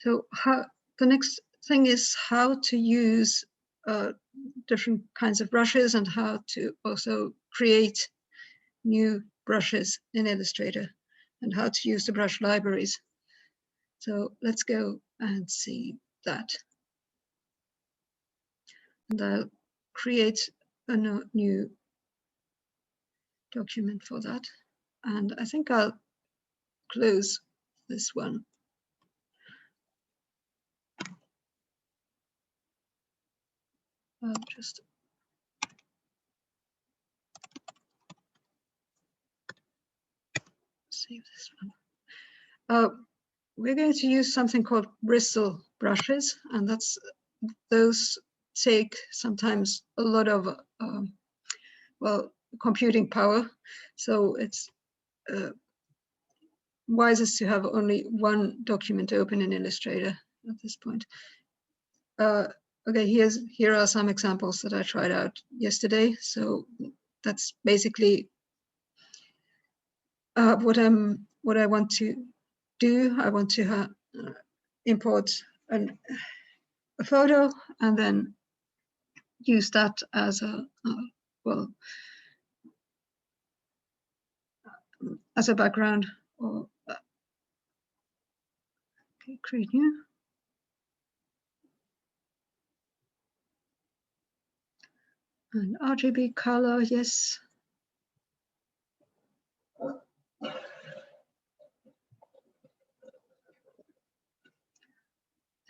So the next thing is how to use different kinds of brushes and how to also create new brushes in Illustrator and how to use the brush libraries. So let's go and see that. And I'll create a new document for that. And I think I'll close this one. I'll just save this one. We're going to use something called bristle brushes, and those take sometimes a lot of well, computing power. So it's wisest to have only one document open in Illustrator at this point. Okay, here are some examples that I tried out yesterday. So that's basically what I want to do. I want to import a photo and then use that as well, as a background, or okay, create new. And RGB color, yes.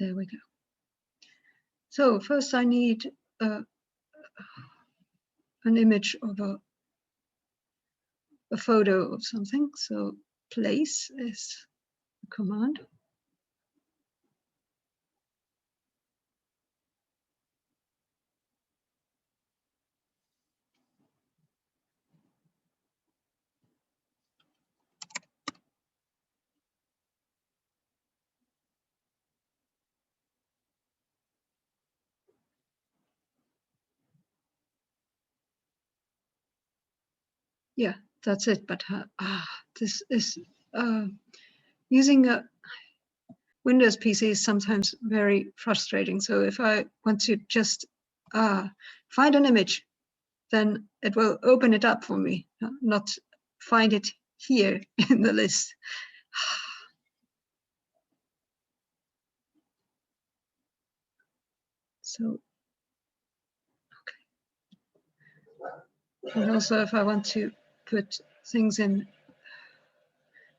There we go. So first I need an image of a photo of something. So place is the command. Yeah, that's it. But this is using a Windows PC is sometimes very frustrating. So if I want to just find an image, then it will open it up for me, not find it here in the list. So, okay. And also if I want to put things in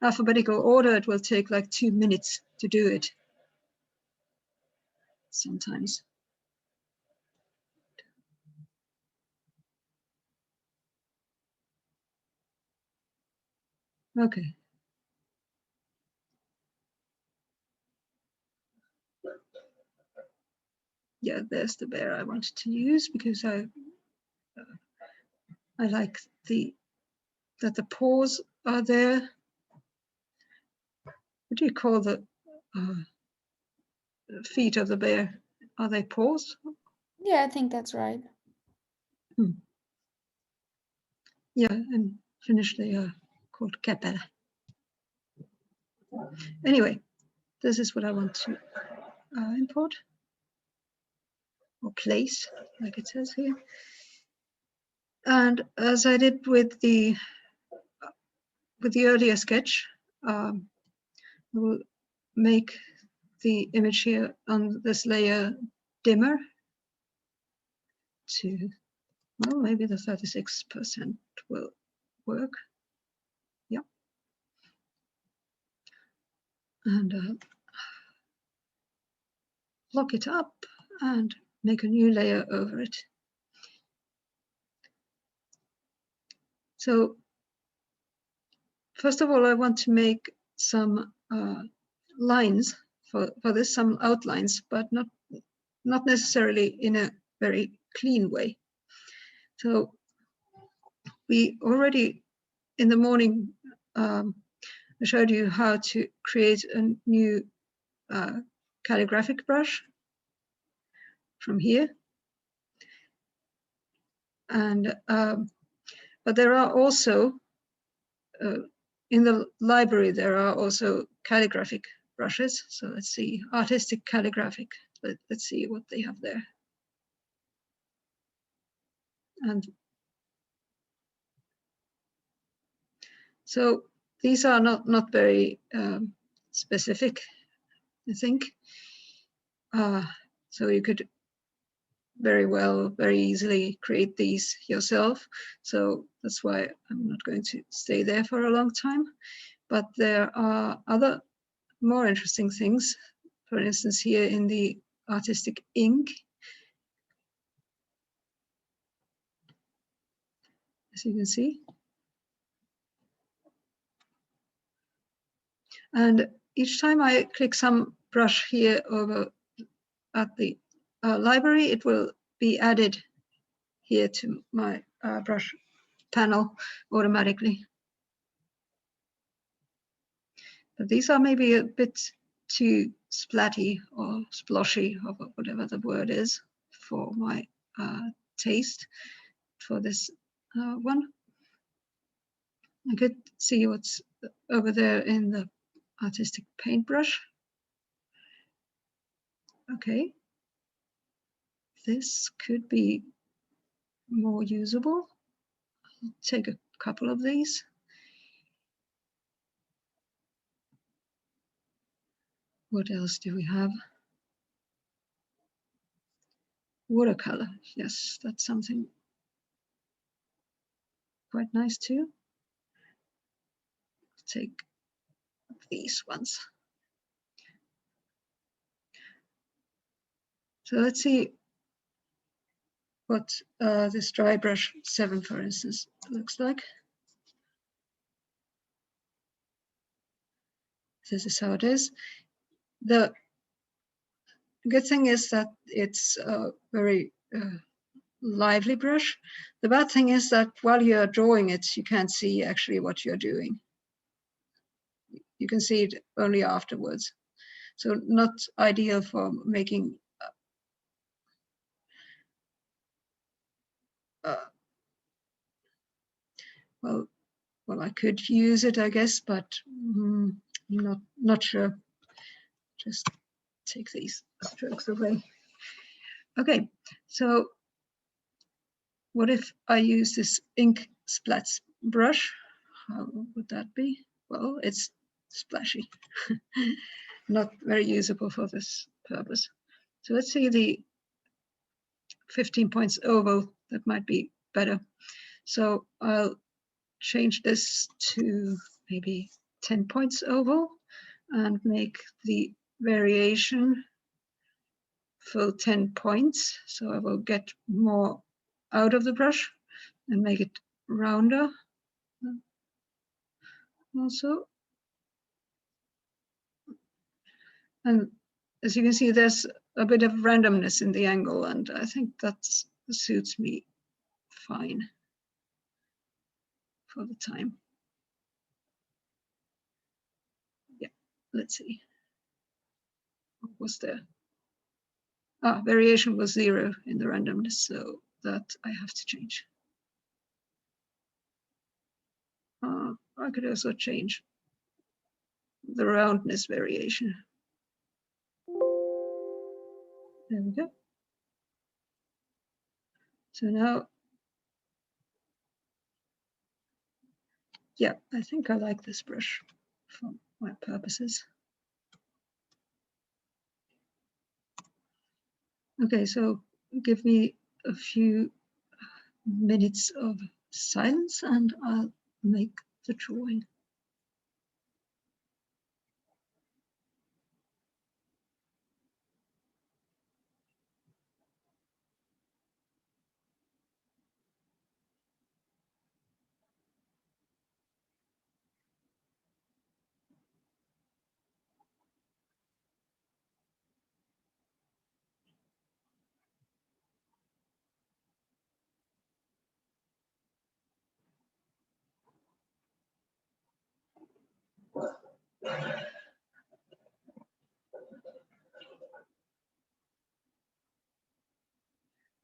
alphabetical order, it will take like 2 minutes to do it sometimes. Okay. Yeah, there's the bear I wanted to use because I like that the paws are there. What do you call the feet of the bear? Are they paws? Yeah, I think that's right. Yeah, and Finnish they are called käpälä. Anyway, this is what I want to import or place, like it says here. And as I did with the earlier sketch, I will make the image here on this layer dimmer to, well, maybe the 36% will work. Yeah. And lock it up and make a new layer over it. So first of all, I want to make some lines for this, some outlines, but not necessarily in a very clean way. So we already in the morning I showed you how to create a new calligraphic brush from here, and but there are also in the library there are also calligraphic brushes. So let's see, artistic calligraphic. Let's see what they have there. And so these are not very specific, I think. So you could very easily create these yourself. So that's why I'm not going to stay there for a long time. But there are other more interesting things. For instance, here in the artistic ink, as you can see. And each time I click some brush here over at the library, it will be added here to my brush panel automatically. But these are maybe a bit too splatty or sploshy, or whatever the word is, for my taste for this one. I could see what's over there in the artistic paintbrush. Okay, this could be more usable. I'll take a couple of these. What else do we have? Watercolor. Yes, that's something quite nice too. Take these ones. So let's see what this dry brush 7, for instance, looks like. This is how it is. The good thing is that it's a very lively brush. The bad thing is that while you're drawing it, you can't see actually what you're doing. You can see it only afterwards. So not ideal for making well, I could use it, I guess, but not sure. Just take these strokes away. Okay, so what if I use this ink splats brush? How would that be? Well, it's splashy. Not very usable for this purpose. So let's see the 15 points oval. That might be better. So I'll change this to maybe 10 points oval and make the variation full 10 points. So I will get more out of the brush and make it rounder also. And as you can see, there's a bit of randomness in the angle, and I think that suits me fine for the time. Yeah, let's see. What was there? Variation was 0 in the randomness, so that I have to change. I could also change the roundness variation. There we go. So now, yeah, I think I like this brush for my purposes. Okay, so give me a few minutes of silence and I'll make the drawing.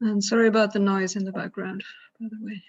And sorry about the noise in the background, by the way.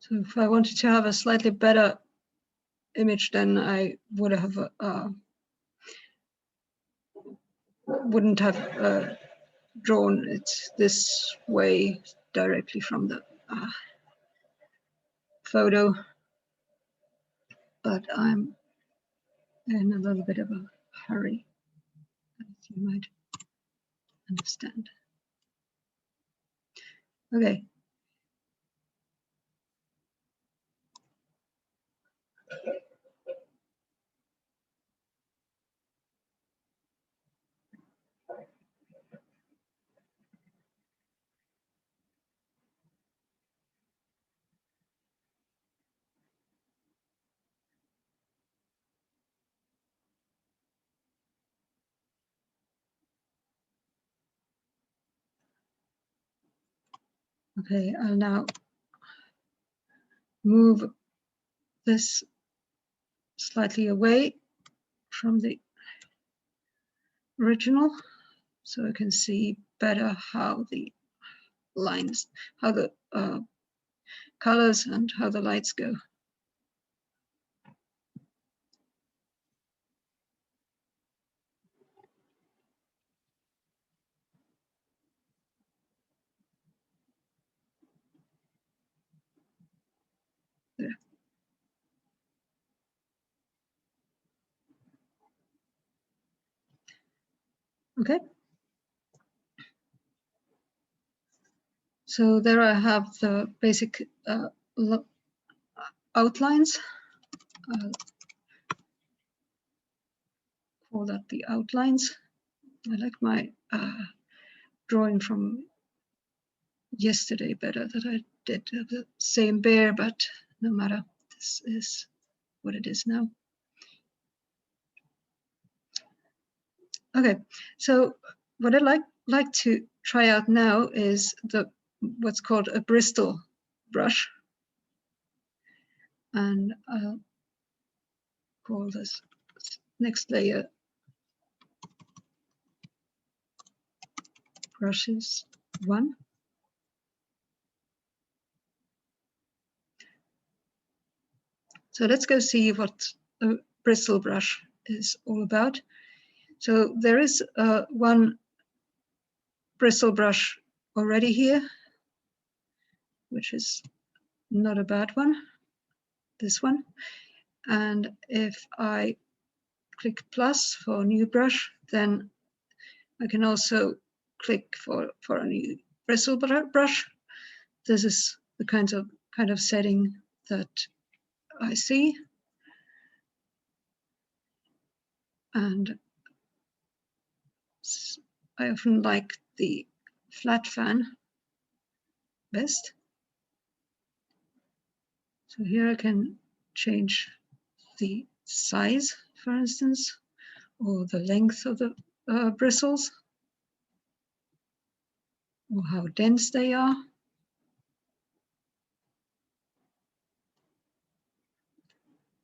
So if I wanted to have a slightly better image, then I would have wouldn't have drawn it this way directly from the photo, but I'm in a little bit of a hurry, as you might understand. Okay. Okay, I'll now move this slightly away from the original so I can see better how the lines, how the colors and how the lights go. There. Okay. So there I have the basic outlines. I'll call that the outlines. I like my drawing from yesterday better, that I did the same bear, but no matter, this is what it is now. Okay, so what I'd like to try out now is what's called a Bristol brush, and I'll call this next layer brushes 1. So let's go see what a Bristol brush is all about. So there is one bristle brush already here, which is not a bad one, this one. And if I click plus for new brush, then I can also click for a new bristle brush. This is the kind of setting that I see. And I often like the flat fan best. So here I can change the size, for instance, or the length of the bristles, or how dense they are.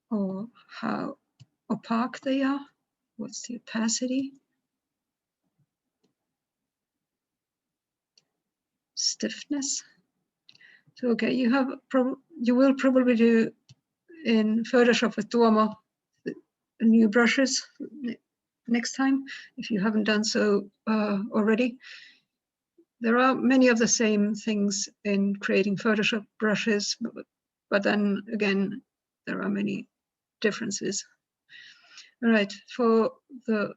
Or how opaque they are. What's the opacity? Stiffness. So okay, you will probably do in Photoshop with Duomo new brushes next time if you haven't done so already. There are many of the same things in creating Photoshop brushes, but then again, there are many differences. All right, for the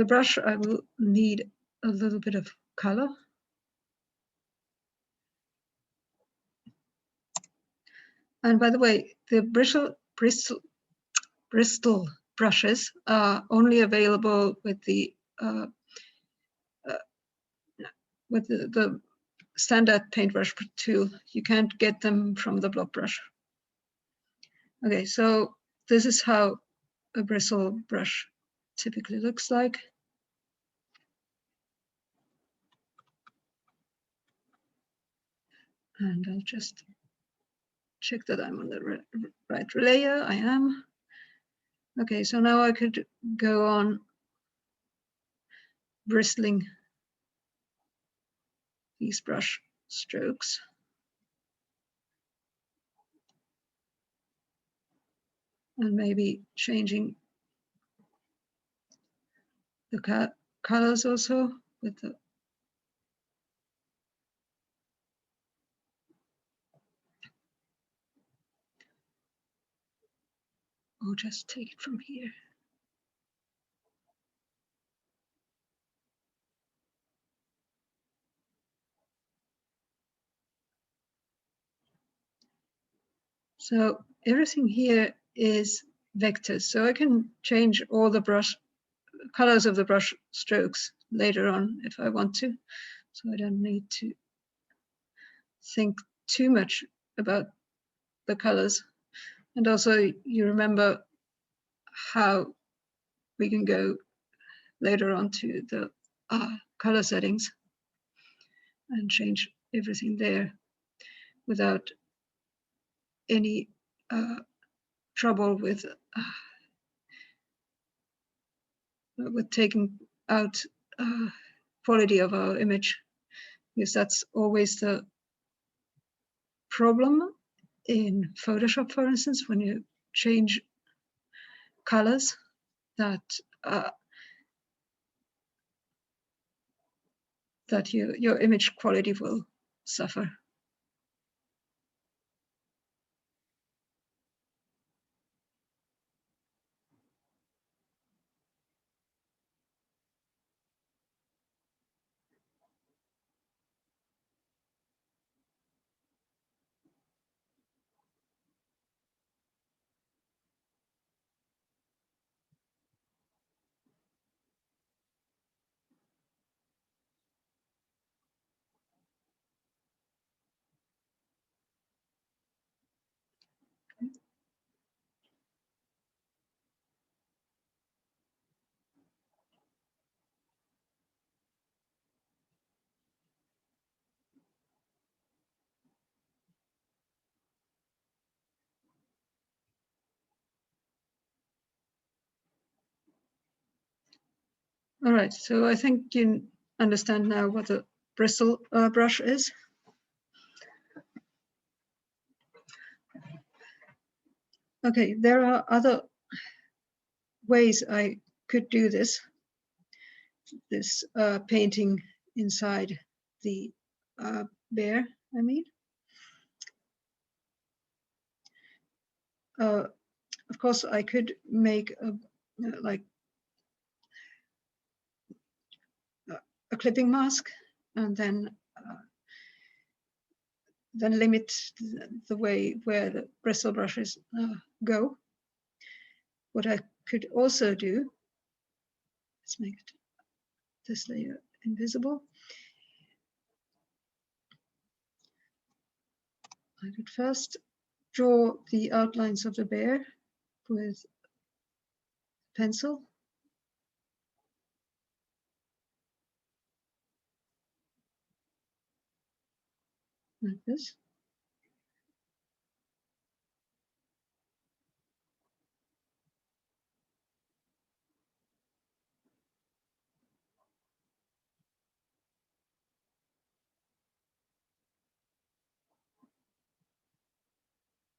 brush, I will need a little bit of color. And by the way, the Bristol brushes are only available with the standard paintbrush tool. You can't get them from the block brush. Okay, so this is how a bristle brush typically looks like. And I'll just check that I'm on the right layer. I am. Okay, so now I could go on bristling these brush strokes. and maybe changing the colors also with the or just take it from here. So everything here is vectors, so I can change all the brush colors of the brush strokes later on if I want to. So I don't need to think too much about the colors. And also you remember how we can go later on to the color settings and change everything there without any trouble with taking out quality of our image, because that's always the problem in Photoshop, for instance, when you change colors, that that your image quality will suffer. All right, so I think you understand now what a bristle brush is. Okay, there are other ways I could do this painting inside the bear, I mean. Of course, I could make a clipping mask and then limit the way where the bristle brushes go. What I could also do, let's make this layer invisible. I could first draw the outlines of the bear with pencil. Like this.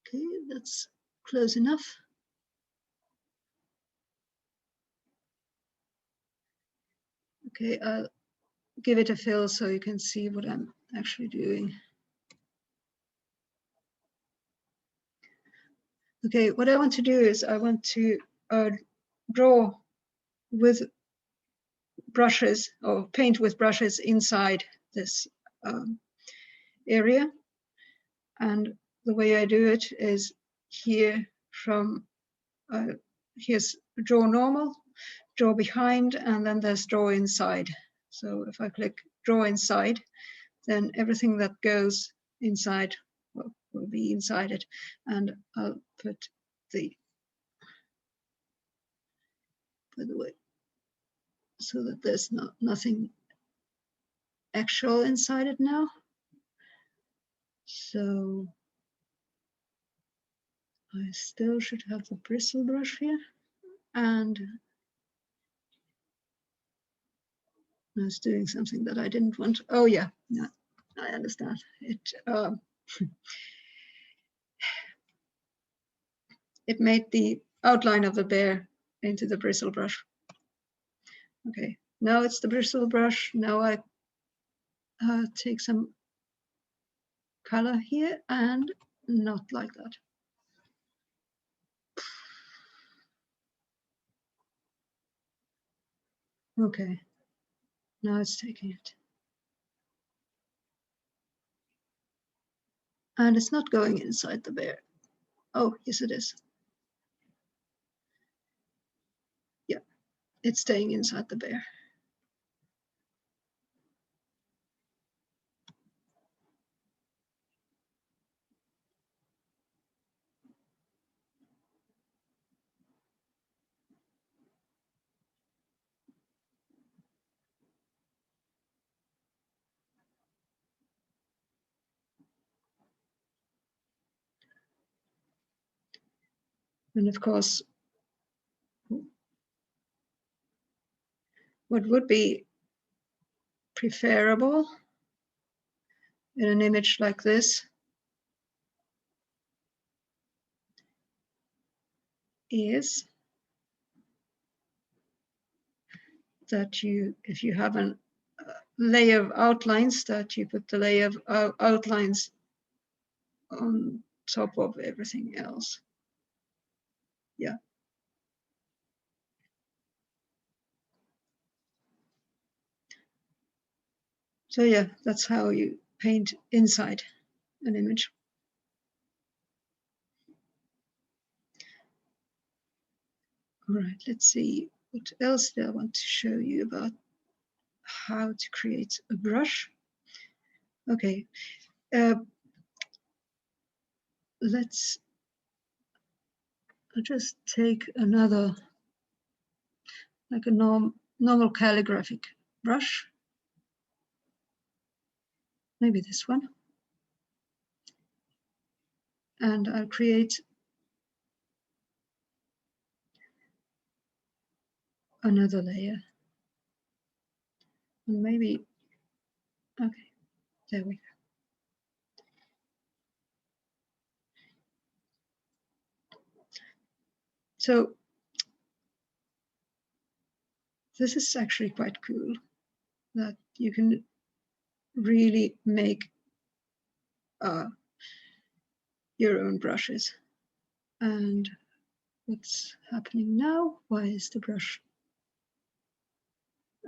Okay, that's close enough. Okay, I'll give it a fill so you can see what I'm actually doing. Okay, what I want to do is I want to draw with brushes or paint with brushes inside this area. And the way I do it is here from, here's draw normal, draw behind, and then there's draw inside. So if I click draw inside, then everything that goes inside will be inside it. And I'll put the, by the way, so that there's nothing actual inside it now. So I still should have the bristle brush here, and I was doing something that I didn't want. Oh yeah, I understand it. It made the outline of the bear into the bristle brush. Okay, now it's the bristle brush. Now I take some color here and not like that. Okay, now it's taking it. And it's not going inside the bear. Oh, yes it is. Yeah, it's staying inside the bear. And of course, what would be preferable in an image like this is that you, if you have a layer of outlines, that you put the layer of outlines on top of everything else. Yeah. So yeah, that's how you paint inside an image. All right, let's see what else do I want to show you about how to create a brush. Okay, let's just take another, like a normal calligraphic brush. Maybe this one. And I'll create another layer. And maybe, okay, there we go. So this is actually quite cool, that you can really make your own brushes. And what's happening now? Why is the brush?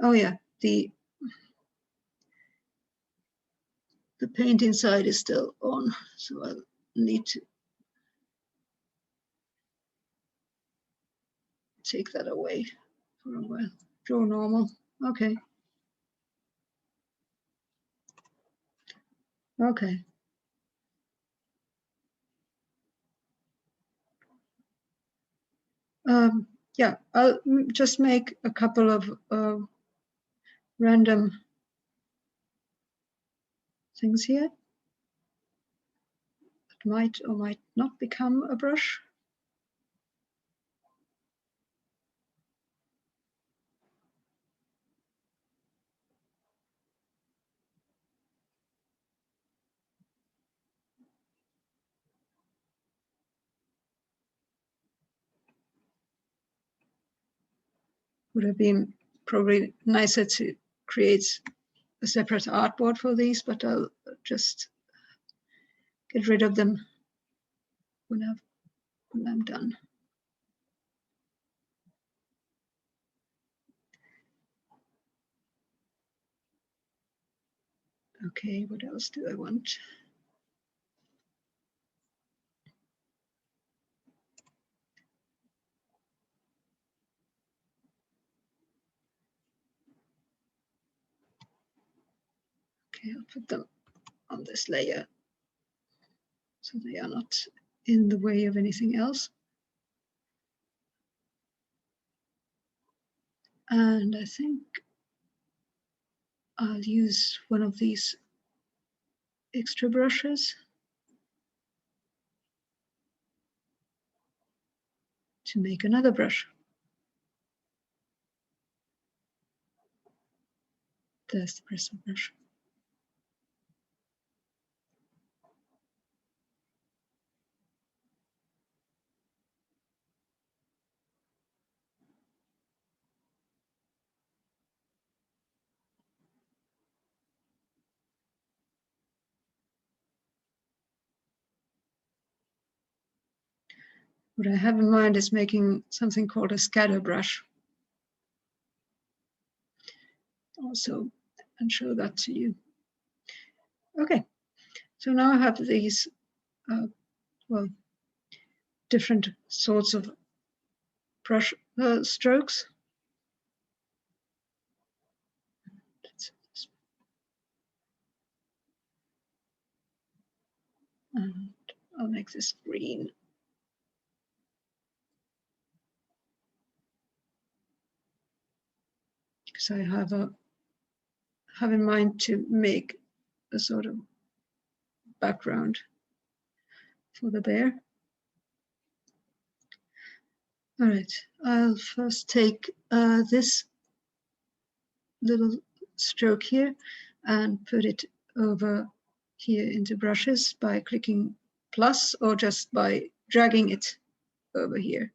Oh yeah, the paint inside is still on, so I'll need to take that away for a while. Draw normal. Okay. Okay. Yeah, I'll just make a couple of random things here that might or might not become a brush. Would have been probably nicer to create a separate artboard for these, but I'll just get rid of them when I'm done. Okay, what else do I want? Okay, I'll put them on this layer so they are not in the way of anything else. And I think I'll use one of these extra brushes to make another brush. There's the bristle brush. what I have in mind is making something called a scatter brush. Also, and show that to you. Okay, so now I have these, well, different sorts of brush strokes. And I'll make this green. Because I have in mind to make a sort of background for the bear. All right, I'll first take this little stroke here and put it over here into brushes by clicking plus or just by dragging it over here.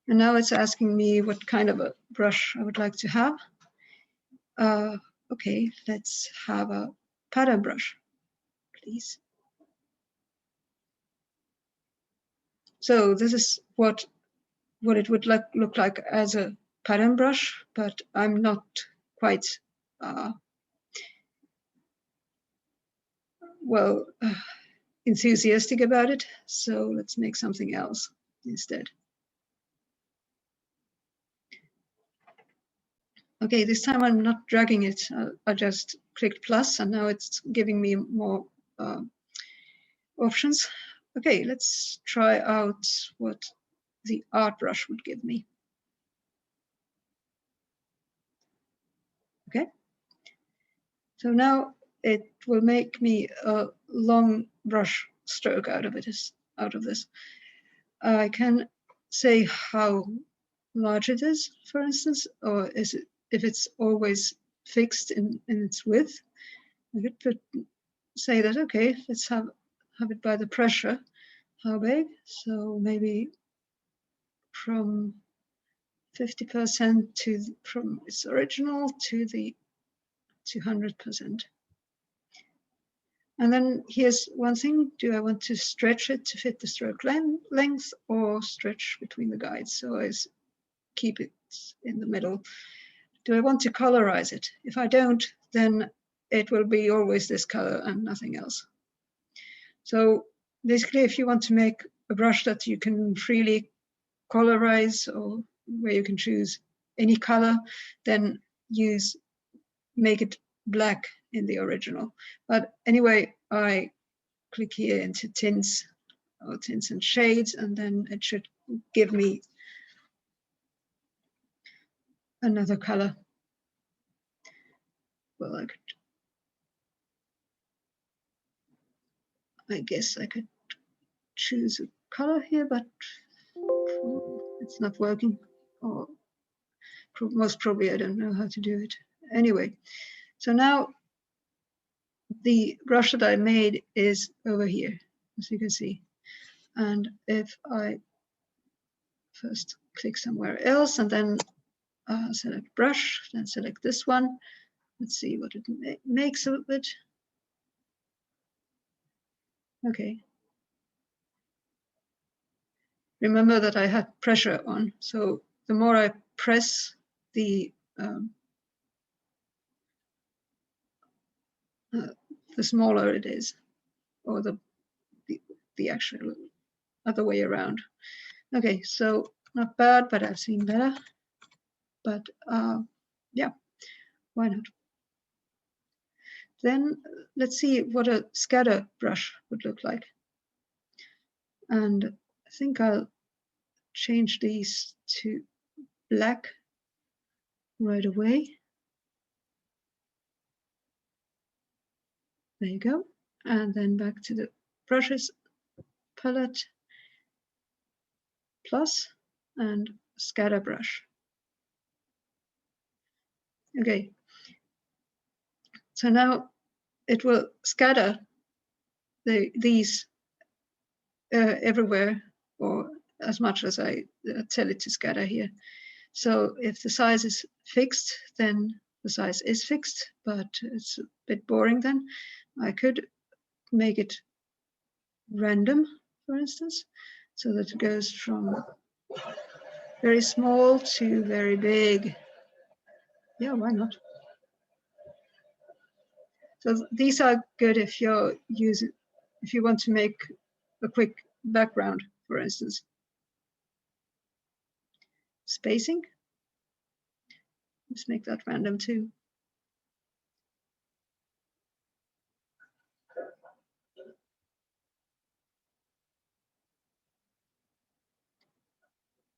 And now it's asking me what kind of a brush I would like to have. Okay, let's have a pattern brush, please. So this is what it would look like as a pattern brush, but I'm not quite well enthusiastic about it. So let's make something else instead. Okay, this time I'm not dragging it. I just clicked plus and now it's giving me more options. Okay, let's try out what the art brush would give me. Okay, so now it will make me a long brush stroke out of this. I can say how large it is, for instance, or is it if it's always fixed in its width. I could say that okay, let's have it by the pressure. How big? So maybe from 50% from its original to the 200%. And then here's one thing, do I want to stretch it to fit the stroke length or stretch between the guides? So I keep it in the middle. Do I want to colorize it? If I don't, then it will be always this color and nothing else. So basically, if you want to make a brush that you can freely colorize or where you can choose any color, then make it black in the original. But anyway, I click here into tints or tints and shades, and then it should give me another color. Well, I guess I could choose a color here, but it's not working, or most probably I don't know how to do it. Anyway, so now the brush that I made is over here, as you can see. And if I first click somewhere else and then select brush, then select this one, let's see what it makes of it. Okay. Remember that I had pressure on, so the more I press the smaller it is, or the actual other way around. Okay, so not bad, but I've seen better. But yeah, why not? Then let's see what a scatter brush would look like. And I think I'll change these to black right away. There you go. And then back to the brushes palette, plus, and scatter brush. Okay. So now it will scatter these everywhere, or as much as I tell it to scatter here. So if the size is fixed, then the size is fixed, but it's a bit boring then. I could make it random, for instance, so that it goes from very small to very big. Yeah, why not? So these are good if you want to make a quick background, for instance. Spacing. Let's make that random too.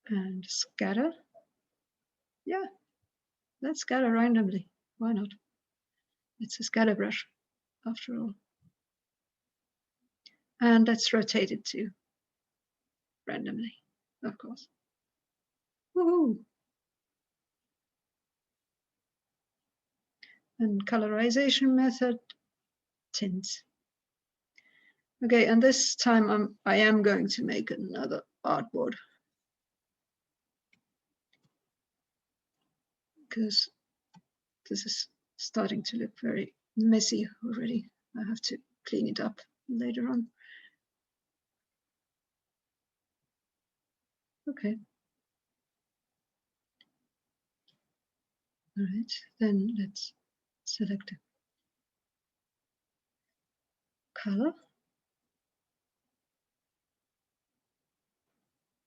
And scatter. Yeah, let's scatter randomly. Why not? It's a scatter brush, after all. And let's rotate it too, randomly, of course. Woohoo! And colorization method, tints. Okay, and this time I am going to make another artboard, because this is starting to look very messy already. I have to clean it up later on. Okay. All right, then let's select a color.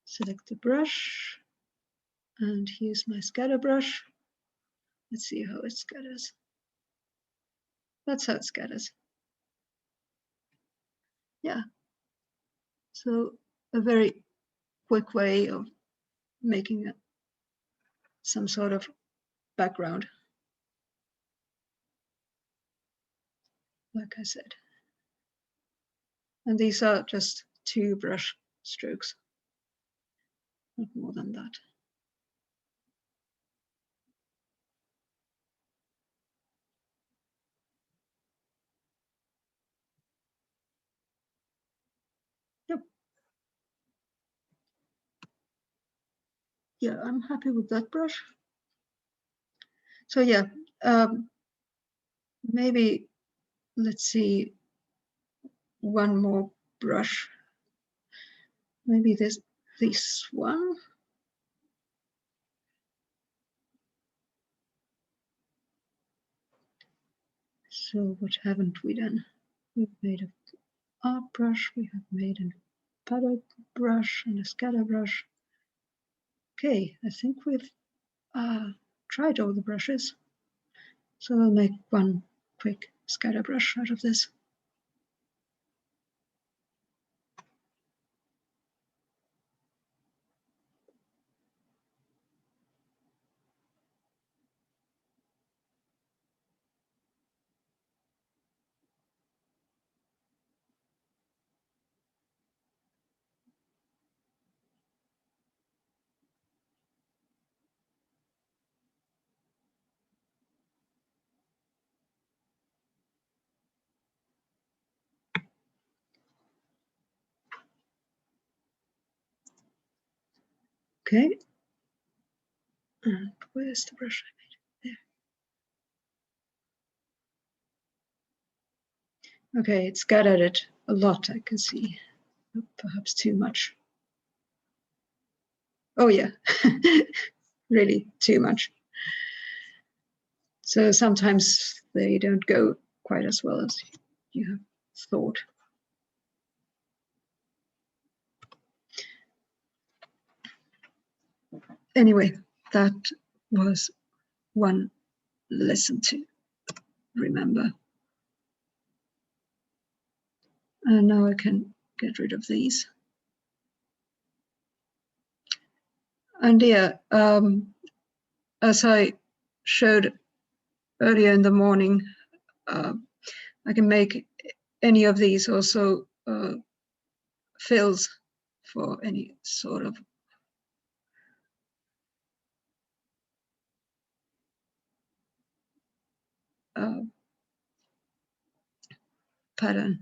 Select the brush, and here's my scatter brush. Let's see how it scatters. That's how it scatters. Yeah. So a very quick way of making some sort of background, like I said. And these are just 2 brush strokes, not more than that. Yep. Yeah, I'm happy with that brush. So yeah, maybe let's see one more brush. Maybe this one. So what haven't we done? We've made an art brush, we have made a palette brush and a scatter brush. Okay, I think we've tried all the brushes. So I'll make one quick scatter brush out of this. Okay. And where's the brush I made? There. Okay, it scattered it a lot, I can see. Perhaps too much. Oh yeah, really too much. So sometimes they don't go quite as well as you have thought. Anyway, that was one lesson to remember. And now I can get rid of these. And yeah, as I showed earlier in the morning, I can make any of these also fills for any sort of pattern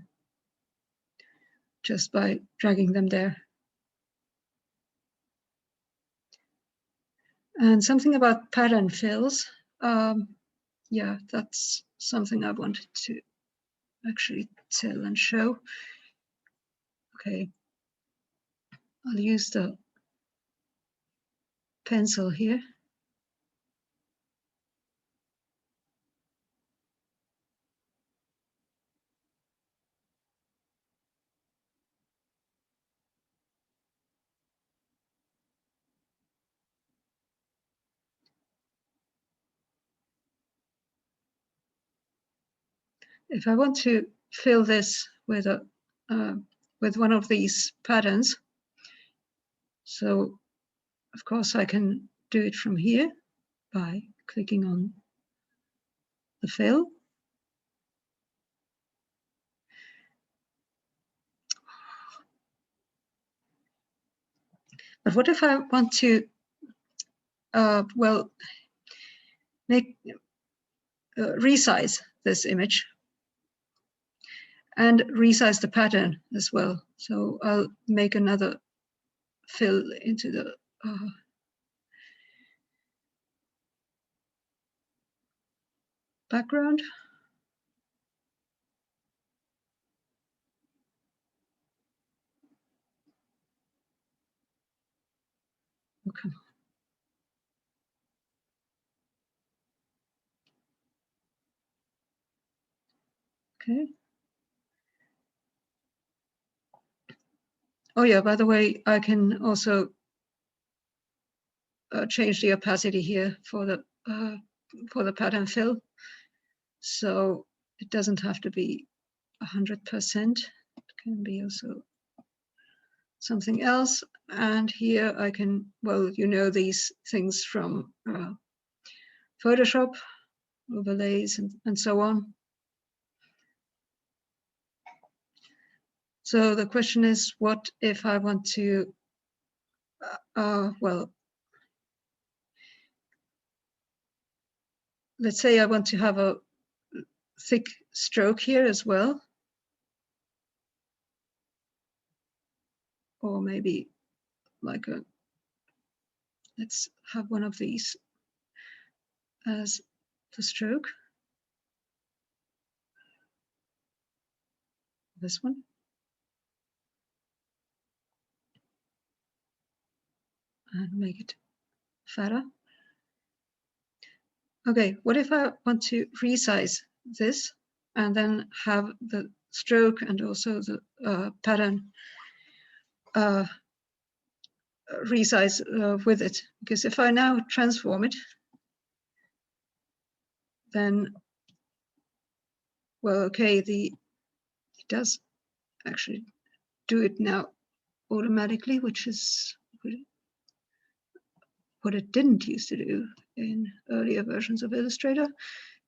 just by dragging them there. And something about pattern fills, yeah, that's something I wanted to actually tell and show. Okay, I'll use the pencil here. If I want to fill this with one of these patterns, so of course I can do it from here by clicking on the fill. But what if I want to, well, make resize this image and resize the pattern as well? So I'll make another fill into the background. Okay. Okay. Oh yeah, by the way, I can also change the opacity here for the pattern fill. So it doesn't have to be 100%. It can be also something else. And here I can, well, you know these things from Photoshop, overlays and so on. So the question is, what if I want to, well, let's say I want to have a thick stroke here as well. Or maybe like let's have one of these as the stroke. This one. And make it fatter. Okay, what if I want to resize this and then have the stroke and also the pattern resize with it? Because if I now transform it, then, well, okay, it does actually do it now automatically, which is what it didn't used to do in earlier versions of Illustrator.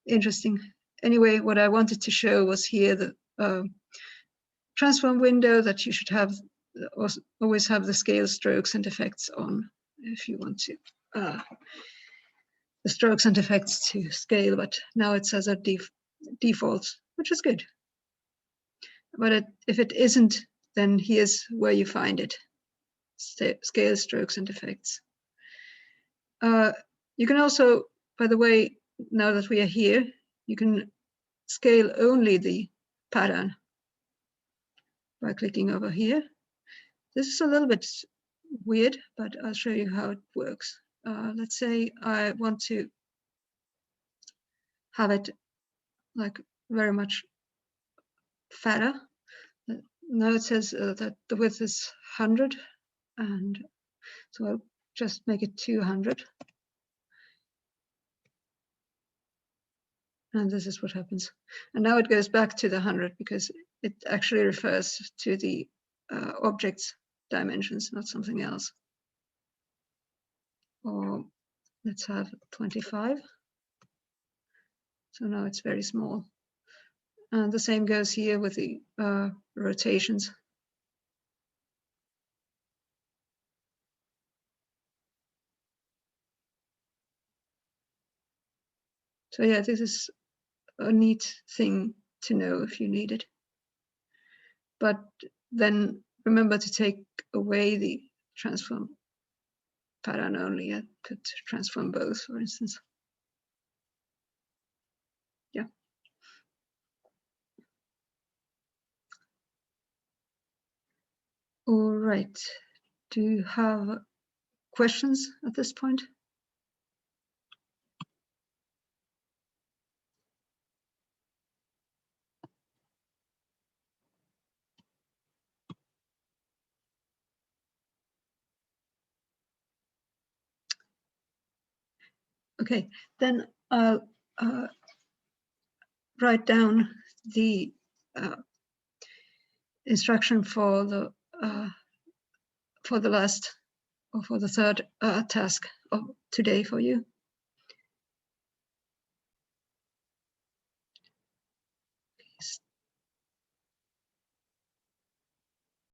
Interesting. Anyway, what I wanted to show was here the transform window that you should have, always have the scale, strokes, and effects on if you want to the strokes and effects to scale, but now it says a default, which is good. But if it isn't, then here's where you find it: scale, strokes, and effects. You can also, by the way, now that we are here, you can scale only the pattern by clicking over here. This is a little bit weird, but I'll show you how it works. Let's say I want to have it like very much fatter. Now it says that the width is 100, and so I'll just make it 200. And this is what happens. And now it goes back to the 100 because it actually refers to the object's dimensions, not something else. Or let's have 25. So now it's very small. And the same goes here with the rotations. So yeah, this is a neat thing to know if you need it. But then remember to take away the transform pattern only. I could transform both, for instance. Yeah. All right. Do you have questions at this point? Okay, then I'll write down the instruction for the last or for the third task of today for you.